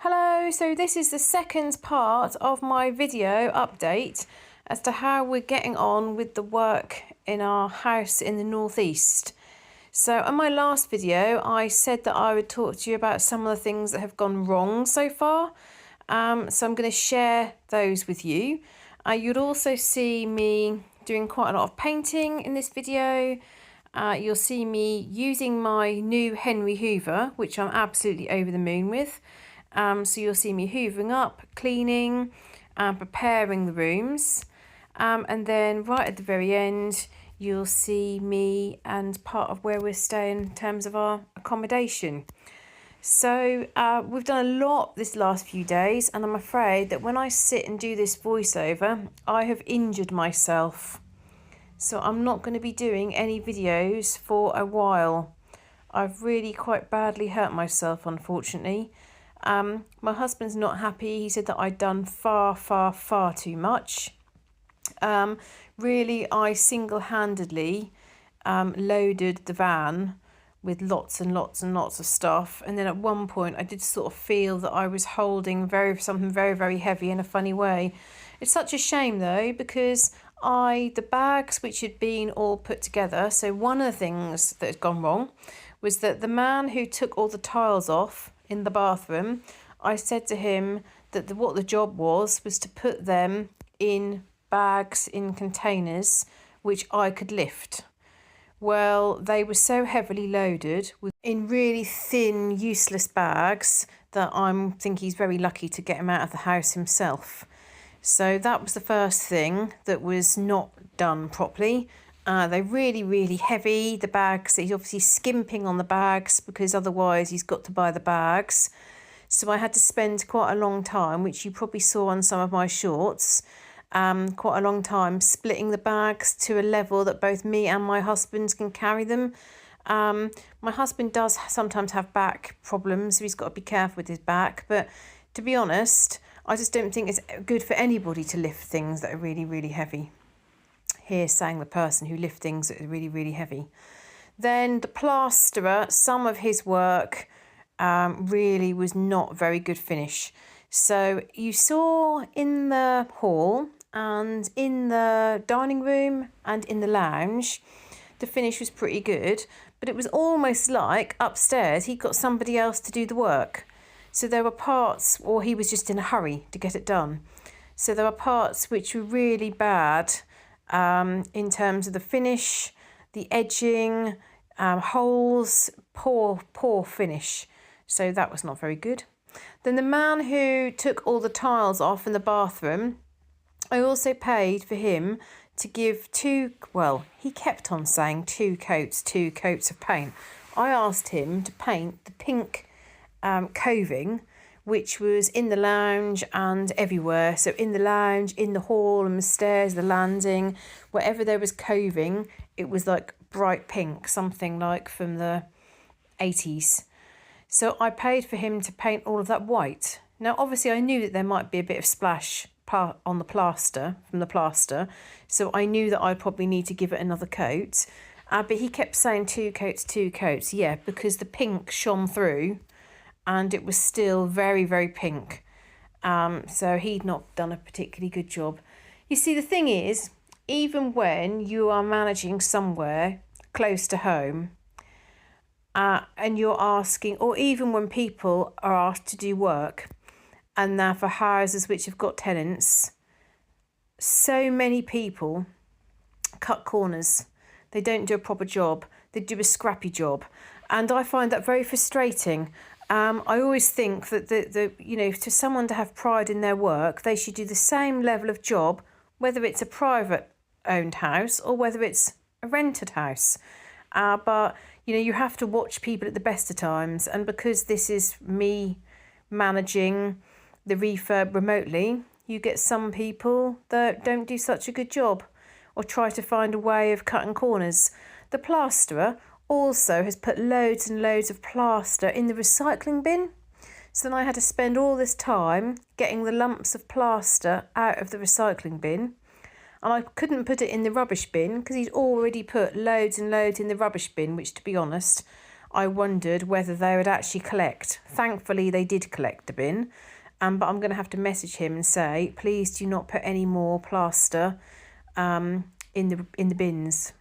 Hello, so this is the second part of my video update as to how we're getting on with the work in our house in the northeast. So in my last video I said that I would talk to you about some of the things that have gone wrong so far. So I'm going to share those with you. You'd also see me doing quite a lot of painting in this video. You'll see me using my new Henry Hoover, which I'm absolutely over the moon with. So you'll see me hoovering up, cleaning, preparing the rooms. And then right at the very end, you'll see me and part of where we're staying in terms of our accommodation. So we've done a lot this last few days, and I'm afraid that when I sit and do this voiceover, I have injured myself. So I'm not going to be doing any videos for a while. I've really quite badly hurt myself, unfortunately. My husband's not happy. He said that I'd done far too much. Really, I single-handedly loaded the van with lots and lots of stuff, and then at one point I did sort of feel that I was holding something very heavy in a funny way. It's such a shame though, because the bags which had been all put together, so one of the things that had gone wrong was that the man who took all the tiles off in the bathroom, I said to him that what the job was to put them in bags, in containers which I could lift. Well, they were so heavily loaded in really thin, useless bags that I think he's very lucky to get him out of the house himself. So that was the first thing that was not done properly. They're really heavy, the bags. He's obviously skimping on the bags because otherwise he's got to buy the bags. So I had to spend quite a long time, which you probably saw on some of my shorts, quite a long time splitting the bags to a level that both me and my husband can carry them. My husband does sometimes have back problems, so he's got to be careful with his back. But to be honest, I just don't think it's good for anybody to lift things that are really heavy. Here saying the person who lifts things that are really heavy. Then the plasterer, some of his work really was not very good finish. So you saw in the hall and in the dining room and in the lounge, the finish was pretty good, but it was almost like upstairs he got somebody else to do the work. So there were parts, or he was just in a hurry to get it done. So there were parts which were really bad in terms of the finish, the edging, holes, poor finish. So that was not very good. Then the man who took all the tiles off in the bathroom, I also paid for him to give he kept on saying two coats of paint. I asked him to paint the pink coving, which was in the lounge and everywhere. So in the lounge, in the hall and the stairs, the landing, wherever there was coving, it was like bright pink, something like from the 80s. So I paid for him to paint all of that white. Now, obviously, I knew that there might be a bit of splash on the plaster, from the plaster. So I knew that I'd probably need to give it another coat. But he kept saying two coats. Yeah, because the pink shone through and it was still very pink. So he'd not done a particularly good job. You see, the thing is, even when you are managing somewhere close to home, and you're asking, or even when people are asked to do work, and they're for houses which have got tenants, so many people cut corners. They don't do a proper job. They do a scrappy job. And I find that very frustrating. I always think that to someone to have pride in their work, they should do the same level of job, whether it's a private owned house or whether it's a rented house. But you have to watch people at the best of times. And because this is me managing the refurb remotely, you get some people that don't do such a good job or try to find a way of cutting corners. The plasterer also has put loads and loads of plaster in the recycling bin. So then I had to spend all this time getting the lumps of plaster out of the recycling bin. And I couldn't put it in the rubbish bin because he'd already put loads and loads in the rubbish bin, which, to be honest, I wondered whether they would actually collect. Thankfully, they did collect the bin, but I'm going to have to message him and say, please do not put any more plaster in the bins.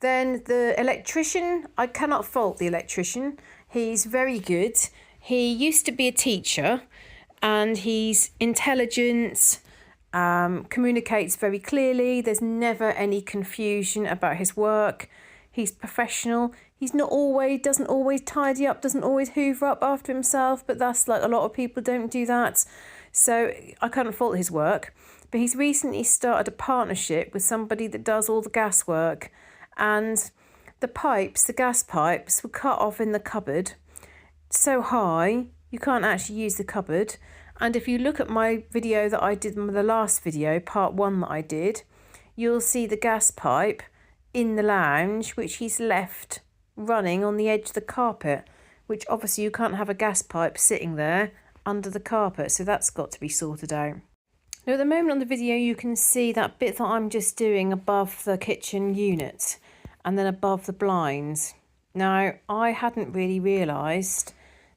Then the electrician, I cannot fault the electrician. He's very good. He used to be a teacher, and he's intelligent, communicates very clearly. There's never any confusion about his work. He's professional. He's doesn't always tidy up, doesn't always hoover up after himself, but that's like a lot of people don't do that. So I can't fault his work. But he's recently started a partnership with somebody that does all the gas work, and the gas pipes were cut off in the cupboard so high you can't actually use the cupboard. And if you look at my video that I did, the last video, part 1 that I did, you'll see the gas pipe in the lounge, which he's left running on the edge of the carpet, which obviously you can't have a gas pipe sitting there under the carpet, so that's got to be sorted out. Now at the moment on the video you can see that bit that I'm just doing above the kitchen unit and then above the blinds. Now I hadn't really realised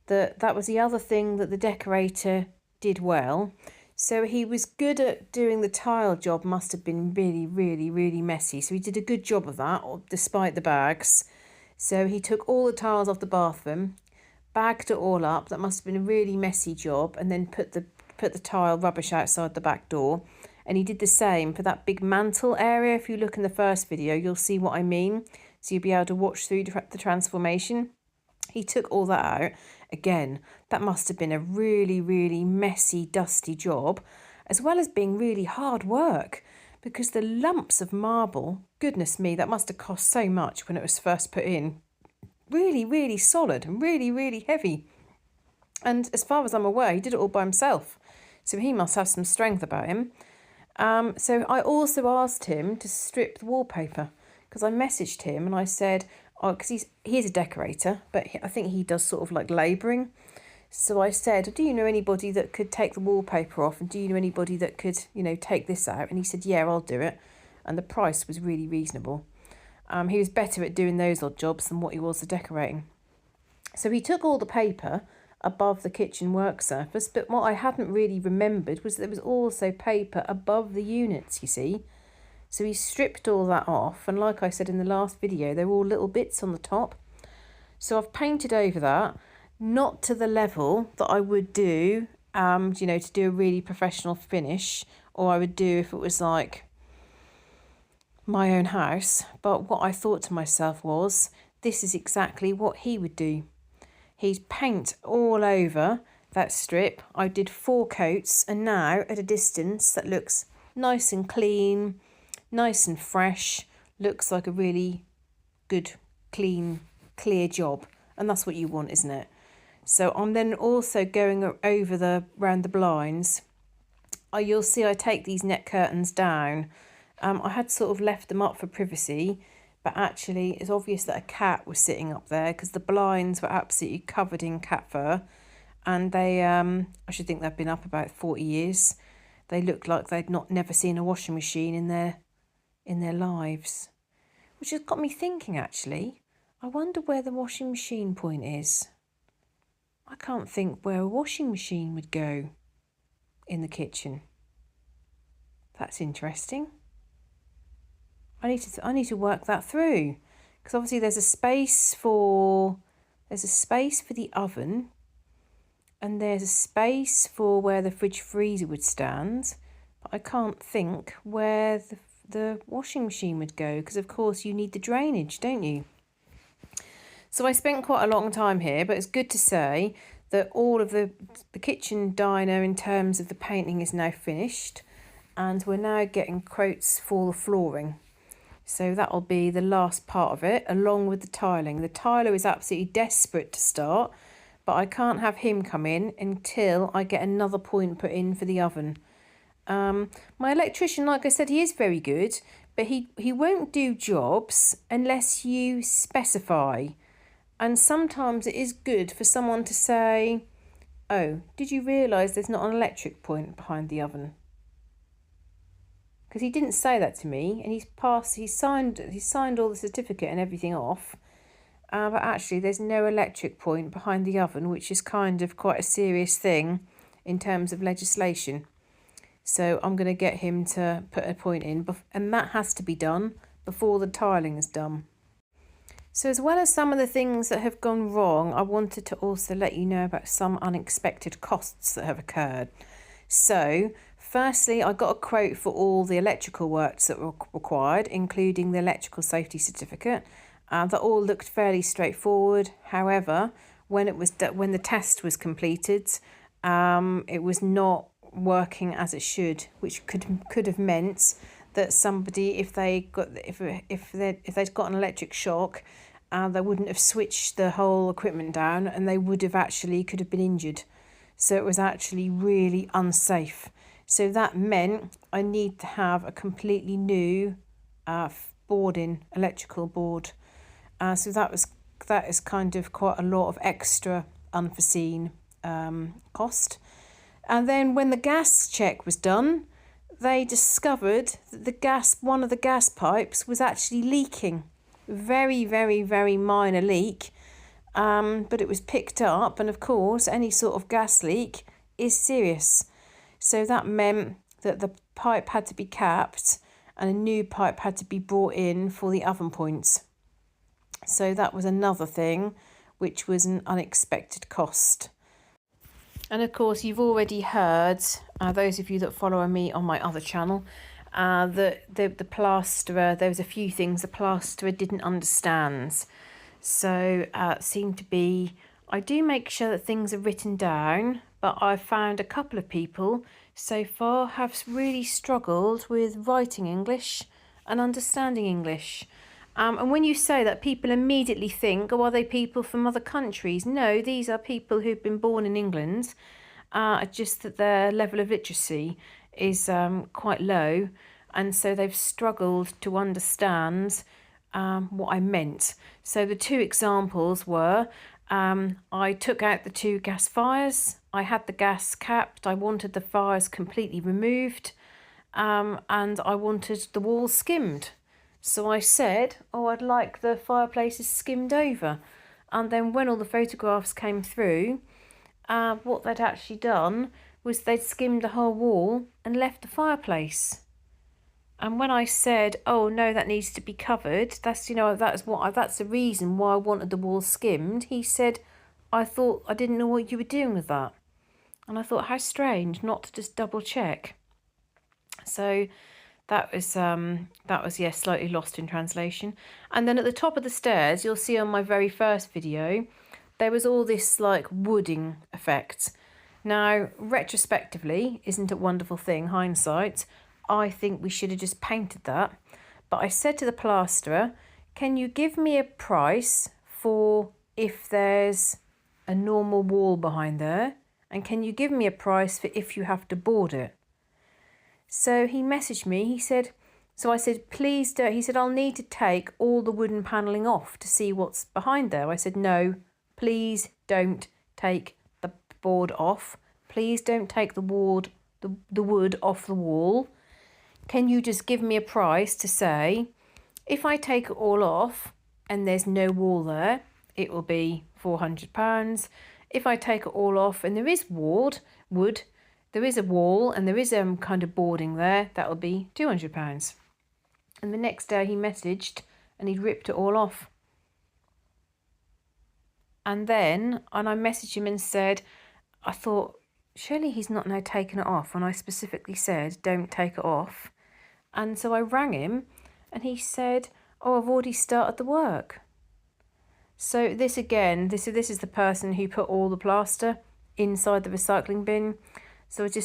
that was the other thing that the decorator did well. So he was good at doing the tile job, must have been really, really, really messy. So he did a good job of that, despite the bags. So he took all the tiles off the bathroom, bagged it all up. That must have been a really messy job, and then put the tile rubbish outside the back door. And he did the same for that big mantle area. If you look in the first video, you'll see what I mean. So you'll be able to watch through the transformation. He took all that out. Again, that must have been a really, really messy, dusty job, as well as being really hard work, because the lumps of marble, goodness me, that must have cost so much when it was first put in. Really, really solid and really, really heavy. And as far as I'm aware, he did it all by himself. So he must have some strength about him. So I also asked him to strip the wallpaper, because I messaged him and I said, because he's a decorator, but I think he does sort of like labouring. So I said, do you know anybody that could take the wallpaper off, and do you know anybody that could, take this out? And he said, yeah, I'll do it. And the price was really reasonable. He was better at doing those odd jobs than what he was at decorating. So he took all the paper above the kitchen work surface, but what I hadn't really remembered was there was also paper above the units, you see. So he stripped all that off, and like I said in the last video, there were all little bits on the top. So I've painted over that, not to the level that I would do, to do a really professional finish, or I would do if it was like my own house. But what I thought to myself was, this is exactly what he would do. He'd paint all over that strip. I did 4 coats, and now at a distance that looks nice and clean, nice and fresh, looks like a really good, clean, clear job. And that's what you want, isn't it? So I'm then also going over around the blinds. You'll see I take these net curtains down. I had sort of left them up for privacy, but actually it's obvious that a cat was sitting up there, because the blinds were absolutely covered in cat fur, and they I should think they've been up about 40 years. They looked like they'd never seen a washing machine in their lives, which has got me thinking, actually, I wonder where the washing machine point is. I can't think where a washing machine would go in the kitchen. That's interesting. I need to work that through, because obviously there's a space for the oven, and there's a space for where the fridge freezer would stand, but I can't think where the washing machine would go, because of course you need the drainage, don't you? So I spent quite a long time here, but it's good to say that all of the kitchen diner in terms of the painting is now finished, and we're now getting quotes for the flooring. So that'll be the last part of it, along with the tiling. The tiler is absolutely desperate to start, but I can't have him come in until I get another point put in for the oven. My electrician, like I said, he is very good, but he won't do jobs unless you specify. And sometimes it is good for someone to say, oh, did you realise there's not an electric point behind the oven? Because he didn't say that to me, and he's signed all the certificate and everything off. but actually there's no electric point behind the oven, which is kind of quite a serious thing in terms of legislation. So I'm going to get him to put a point in, and that has to be done before the tiling is done. So as well as some of the things that have gone wrong, I wanted to also let you know about some unexpected costs that have occurred. So firstly, I got a quote for all the electrical works that were required, including the electrical safety certificate. That all looked fairly straightforward. However, when the test was completed, it was not working as it should, which could have meant that somebody, if they'd got an electric shock, they wouldn't have switched the whole equipment down, and they could have been injured. So it was actually really unsafe. So that meant I need to have a completely new electrical board. So that is kind of quite a lot of extra unforeseen cost. And then when the gas check was done, they discovered that one of the gas pipes was actually leaking. Very, very, very minor leak, but it was picked up, and of course any sort of gas leak is serious. So that meant that the pipe had to be capped and a new pipe had to be brought in for the oven points. So that was another thing which was an unexpected cost. And of course, you've already heard, those of you that follow me on my other channel, that the plasterer, there was a few things the plasterer didn't understand. So it seemed to be, I do make sure that things are written down, but I've found a couple of people so far have really struggled with writing English and understanding English. And when you say that, people immediately think, oh, are they people from other countries? No, these are people who've been born in England, just that their level of literacy is quite low, and so they've struggled to understand what I meant. So the two examples were, I took out the two gas fires, I had the gas capped, I wanted the fires completely removed, and I wanted the walls skimmed. So I said, oh, I'd like the fireplaces skimmed over. And then when all the photographs came through, what they'd actually done was they'd skimmed the whole wall and left the fireplace. And when I said, oh no, that needs to be covered, that's the reason why I wanted the wall skimmed, he said, I didn't know what you were doing with that. And I thought, how strange not to just double check. So that was slightly lost in translation. And then at the top of the stairs, you'll see on my very first video, there was all this like wooding effect. Now, retrospectively, isn't it a wonderful thing, hindsight? I think we should have just painted that. But I said to the plasterer, can you give me a price for if there's a normal wall behind there? And can you give me a price for if you have to board it? So he messaged me, I said, please don't. He said, I'll need to take all the wooden panelling off to see what's behind there. I said, no, please don't take the board off. Please don't take the wood off the wall. Can you just give me a price to say, if I take it all off and there's no wall there, it will be £400. If I take it all off and there is wood, there is a wall and there is kind of boarding there, that will be £200. And the next day he messaged and he'd ripped it all off. And I messaged him and said, I thought, surely he's not now taken it off. And I specifically said, don't take it off. And so I rang him and he said, oh, I've already started the work. So this is the person who put all the plaster inside the recycling bin. So like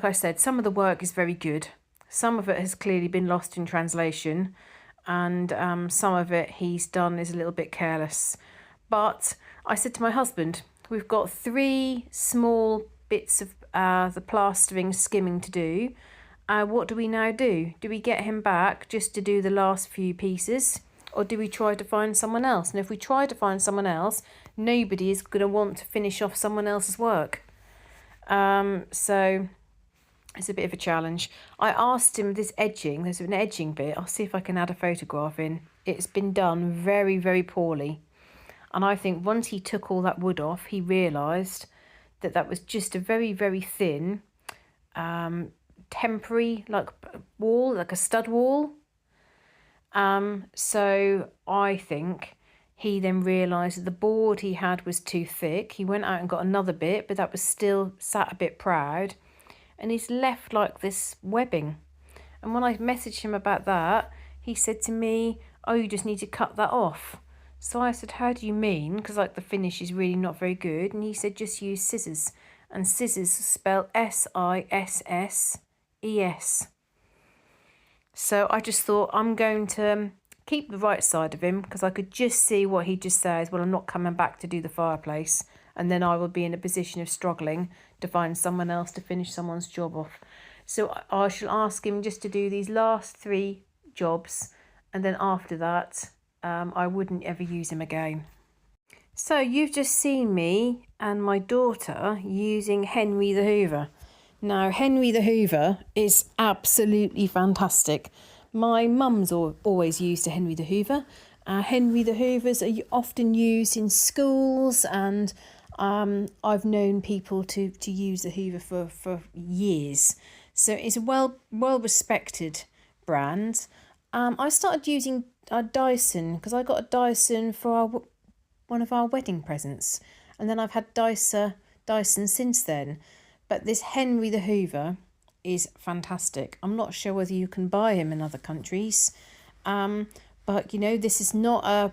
I said, some of the work is very good. Some of it has clearly been lost in translation, and some of it he's done is a little bit careless. But I said to my husband, we've got 3 small bits of the plastering skimming to do. What do we now do? Do we get him back just to do the last few pieces? Or do we try to find someone else? And if we try to find someone else, nobody is going to want to finish off someone else's work. So It's a bit of a challenge. I asked him this edging, there's an edging bit. I'll see if I can add a photograph in. It's been done very, very poorly. And I think once he took all that wood off, he realised that that was just a very, very thin, temporary, like wall, like a stud wall. So I think he then realised that the board he had was too thick. He went out and got another bit, but that was still sat a bit proud. And he's left like this webbing. And when I messaged him about that, he said to me, oh, you just need to cut that off. So I said, how do you mean? Because like the finish is really not very good. And he said, just use scissors. And scissors spelled S-I-S-S-E-S. So I just thought I'm going to keep the right side of him, because I could just see what he just says. Well, I'm not coming back to do the fireplace. And then I will be in a position of struggling to find someone else to finish someone's job off. So I shall ask him just to do these last 3 jobs. And then after that, I wouldn't ever use him again. So you've just seen me and my daughter using Henry the Hoover. Now, Henry the Hoover is absolutely fantastic. My mum's always used a Henry the Hoover. Henry the Hoovers are often used in schools, and I've known people to use the Hoover for years. So it's a well respected brand. I started using a Dyson because I got a Dyson for one of our wedding presents, and then I've had Dyson since then. But this Henry the Hoover is fantastic. I'm not sure whether you can buy him in other countries, but you know, this is not a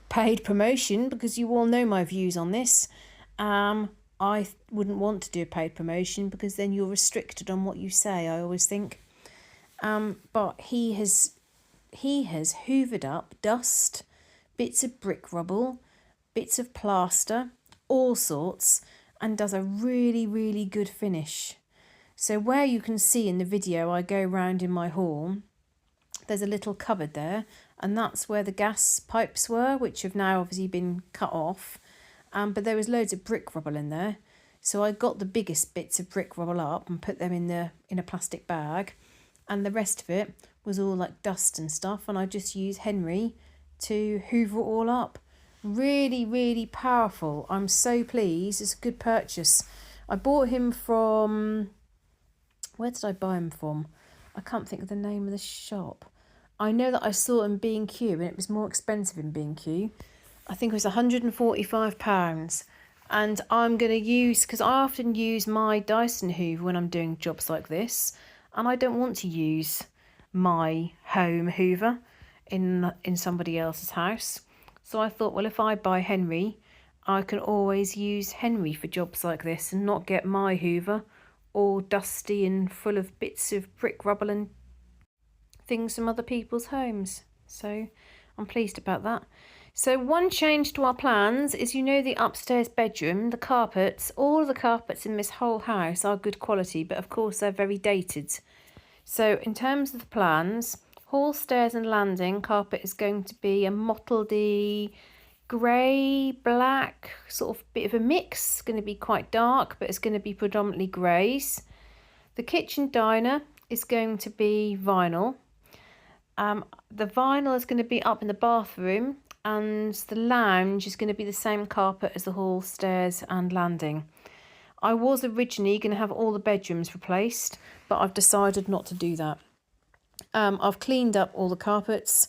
paid promotion, because you all know my views on this. I wouldn't want to do a paid promotion, because then you're restricted on what you say, I always think. But he has hoovered up dust, bits of brick rubble, bits of plaster, all sorts, and does a really, really good finish. So where you can see in the video I go round in my hall, there's a little cupboard there, and that's where the gas pipes were, which have now obviously been cut off. But there was loads of brick rubble in there. So I got the biggest bits of brick rubble up and put them in a plastic bag, and the rest of it was all like dust and stuff, and I just used Henry to hoover it all up. Really, really powerful. I'm so pleased. It's a good purchase. I bought him from... Where did I buy him from? I can't think of the name of the shop. I know that I saw him in B&Q, and it was more expensive in B&Q. I think it was £145. And I'm going to use... Because I often use my Dyson Hoover when I'm doing jobs like this. And I don't want to use my home Hoover in somebody else's house. So I thought, well, if I buy Henry, I can always use Henry for jobs like this and not get my Hoover all dusty and full of bits of brick rubble and things from other people's homes. So I'm pleased about that. So one change to our plans is, you know, the upstairs bedroom, the carpets, all of the carpets in this whole house are good quality, but of course they're very dated. So in terms of the plans, hall, stairs and landing carpet is going to be a mottledy grey, black, sort of bit of a mix. It's going to be quite dark, but it's going to be predominantly greys. The kitchen diner is going to be vinyl. The vinyl is going to be up in the bathroom, and the lounge is going to be the same carpet as the hall, stairs and landing. I was originally going to have all the bedrooms replaced, but I've decided not to do that. I've cleaned up all the carpets.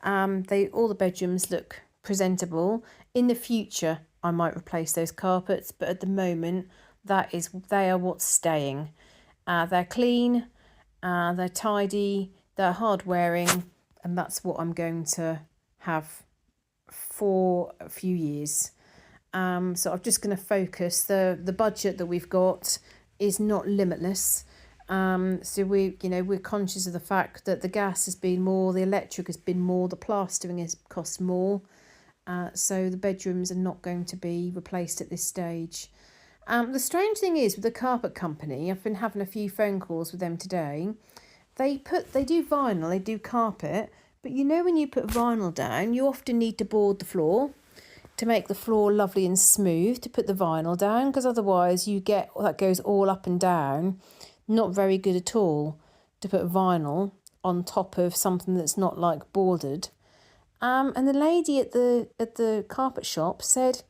All the bedrooms look presentable. In the future, I might replace those carpets, but at the moment, they are what's staying. They're clean, they're tidy, they're hard wearing, and that's what I'm going to have for a few years. So I'm just going to focus. The budget that we've got is not limitless. So we're conscious of the fact that the gas has been more, the electric has been more, the plastering has cost more. So the bedrooms are not going to be replaced at this stage. The strange thing is with the carpet company, I've been having a few phone calls with them today. They do vinyl, they do carpet, but you know, when you put vinyl down, you often need to board the floor to make the floor lovely and smooth to put the vinyl down, because otherwise you get that goes all up and down. not very good at all to put vinyl on top of something that's not like bordered. And the lady at the carpet shop said,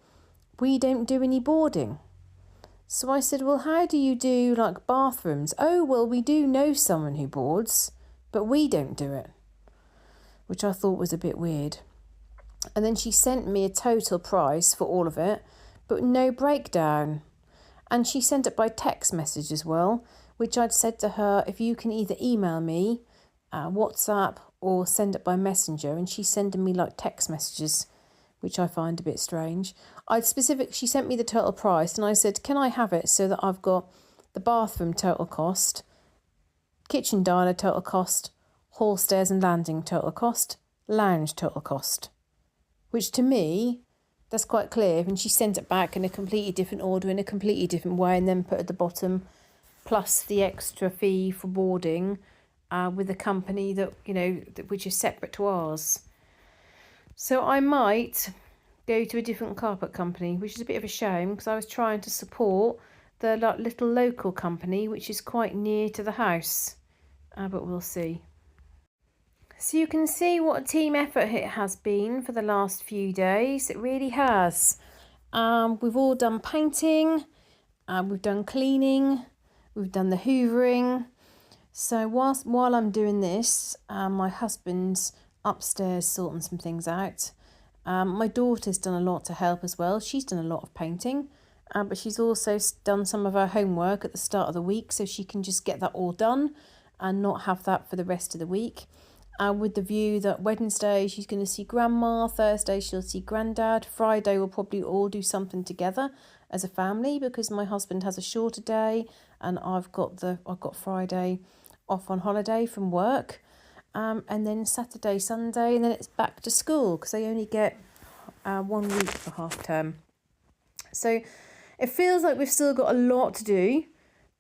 we don't do any boarding. So I said, well, how do you do like bathrooms? Oh, well, we do know someone who boards, but we don't do it, which I thought was a bit weird. And then she sent me a total price for all of it, but no breakdown. And she sent it by text message as well, which I'd said to her, if you can either email me, WhatsApp, or send it by messenger. And she's sending me like text messages, which I find a bit strange. She sent me the total price, and I said, can I have it so that I've got the bathroom total cost, kitchen diner total cost, hall stairs and landing total cost, lounge total cost, which to me, that's quite clear. And she sent it back in a completely different order, in a completely different way, and then put at the bottom, plus the extra fee for boarding with a company that, which is separate to ours. So I might go to a different carpet company, which is a bit of a shame because I was trying to support the little local company, which is quite near to the house, but we'll see. So you can see what a team effort it has been for the last few days. It really has. We've all done painting, we've done cleaning, we've done the hoovering. So while I'm doing this, my husband's upstairs sorting some things out. My daughter's done a lot to help as well. She's done a lot of painting, but she's also done some of her homework at the start of the week, so she can just get that all done and not have that for the rest of the week. With the view that Wednesday she's going to see Grandma, Thursday she'll see Grandad, Friday we'll probably all do something together as a family because my husband has a shorter day and I've got Friday off on holiday from work, and then Saturday, Sunday, and then it's back to school because they only get 1 week for half term. So it feels like we've still got a lot to do,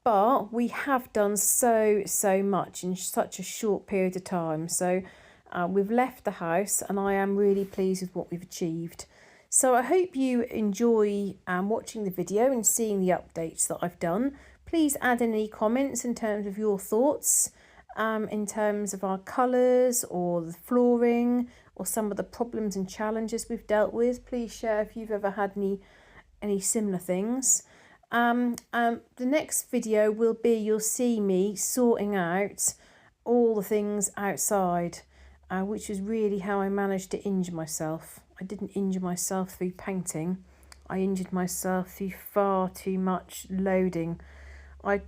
but we have done so much in such a short period of time. So we've left the house and I am really pleased with what we've achieved. So I hope you enjoy watching the video and seeing the updates that I've done. Please add any comments in terms of your thoughts, in terms of our colours or the flooring or some of the problems and challenges we've dealt with. Please share if you've ever had any similar things. The next video will be, you'll see me sorting out all the things outside, which is really how I managed to injure myself. I didn't injure myself through painting. I injured myself through far too much loading. I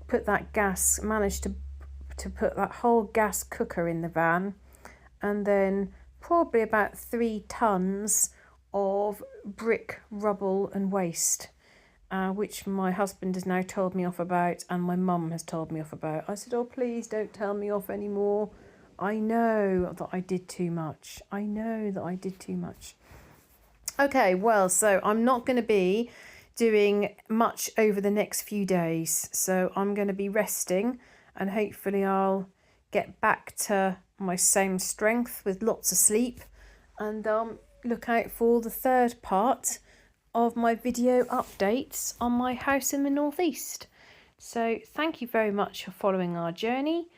managed to put that whole gas cooker in the van, and then probably about 3 tons of brick, rubble and waste, which my husband has now told me off about and my mum has told me off about. I said, oh, please don't tell me off anymore. I know that I did too much. Okay, well, so I'm not going to be doing much over the next few days. So I'm going to be resting and hopefully I'll get back to my same strength with lots of sleep, and look out for the third part of my video updates on my house in the northeast. So thank you very much for following our journey.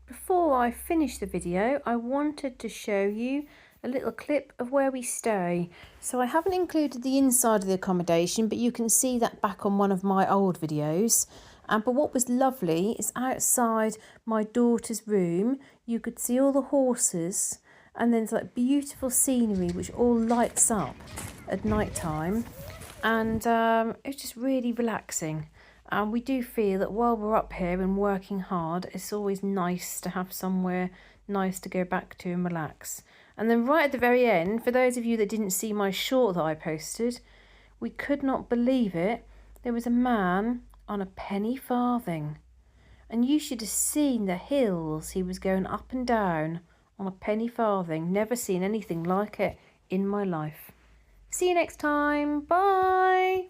Before I finish the video, I wanted to show you a little clip of where we stay. So I haven't included the inside of the accommodation, but you can see that back on one of my old videos. But what was lovely is outside my daughter's room, you could see all the horses, and then it's like beautiful scenery which all lights up at night time, and it's just really relaxing. And we do feel that while we're up here and working hard, it's always nice to have somewhere nice to go back to and relax. And then right at the very end, for those of you that didn't see my short that I posted, we could not believe it, there was a man on a penny farthing, and you should have seen the hills he was going up and down on a penny farthing. Never seen anything like it in my life. See you next time. Bye.